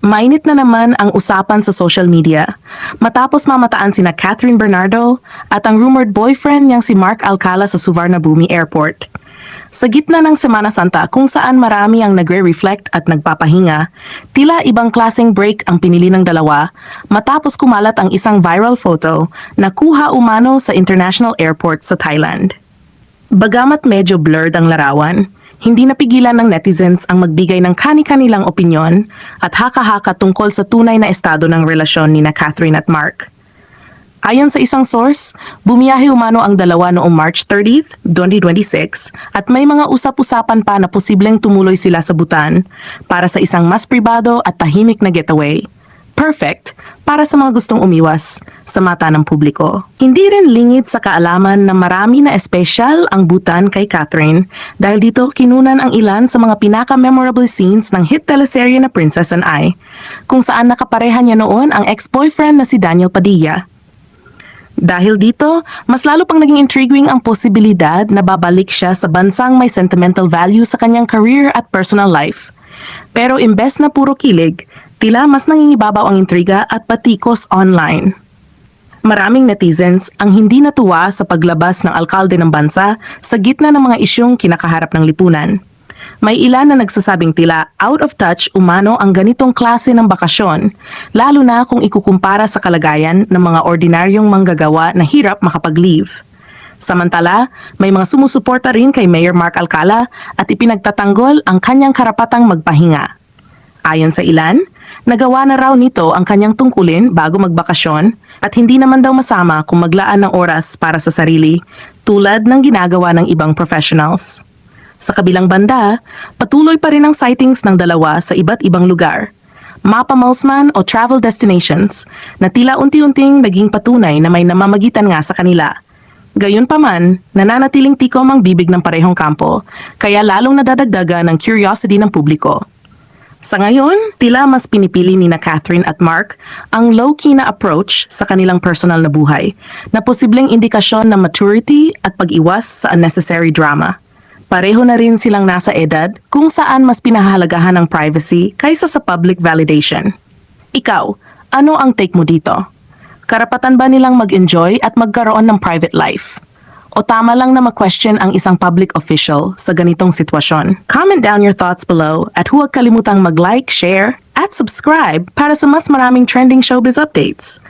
Mainit na naman ang usapan sa social media matapos mamataan sina Catherine Bernardo at ang rumored boyfriend niyang si Mark Alcala sa Suvarnabhumi Airport. Sa gitna ng Semana Santa kung saan marami ang nagre-reflect at nagpapahinga, tila ibang klaseng break ang pinili ng dalawa matapos kumalat ang isang viral photo na kuha umano sa International Airport sa Thailand. Bagamat medyo blurred ang larawan, hindi napigilan ng netizens ang magbigay ng kani-kanilang opinyon at haka-haka tungkol sa tunay na estado ng relasyon ni Catherine at Mark. Ayon sa isang source, bumiyahe umano ang dalawa noong March 30, 2026 at may mga usap-usapan pa na posibleng tumuloy sila sa Bhutan para sa isang mas pribado at tahimik na getaway. Perfect para sa mga gustong umiwas sa mata ng publiko. Hindi rin lingid sa kaalaman na marami na espesyal ang Bhutan kay Catherine dahil dito kinunan ang ilan sa mga pinaka-memorable scenes ng hit teleserye na Princess and I, kung saan nakapareha niya noon ang ex-boyfriend na si Daniel Padilla. Dahil dito, mas lalo pang naging intriguing ang posibilidad na babalik siya sa bansang may sentimental value sa kanyang career at personal life. Pero imbes na puro kilig, tila mas nangingibabaw ang intriga at patikos online. Maraming netizens ang hindi natuwa sa paglabas ng alkalde ng bansa sa gitna ng mga isyong kinakaharap ng lipunan. May ilan na nagsasabing tila out of touch umano ang ganitong klase ng bakasyon, lalo na kung ikukumpara sa kalagayan ng mga ordinaryong manggagawa na hirap makapag-leave. Samantala, may mga sumusuporta rin kay Mayor Mark Alcala at ipinagtatanggol ang kanyang karapatang magpahinga. Ayon sa ilan, nagawa na raw nito ang kanyang tungkulin bago magbakasyon at hindi naman daw masama kung maglaan ng oras para sa sarili tulad ng ginagawa ng ibang professionals. Sa kabilang banda, patuloy pa rin ang sightings ng dalawa sa iba't ibang lugar, mapa-malls man o travel destinations na tila unti-unting naging patunay na may namamagitan nga sa kanila. Gayunpaman, nananatiling tikom ang bibig ng parehong kampo, kaya lalong nadadagdagan ng curiosity ng publiko. Sa ngayon, tila mas pinipili ni Catherine at Mark ang low-key na approach sa kanilang personal na buhay, na posibleng indikasyon ng maturity at pag-iwas sa unnecessary drama. Pareho na rin silang nasa edad kung saan mas pinahahalagahan ang privacy kaysa sa public validation. Ikaw, ano ang take mo dito? Karapatan ba nilang mag-enjoy at magkaroon ng private life? O tama lang na ma-question ang isang public official sa ganitong sitwasyon? Comment down your thoughts below at huwag kalimutang mag-like, share, at subscribe para sa mas maraming trending showbiz updates.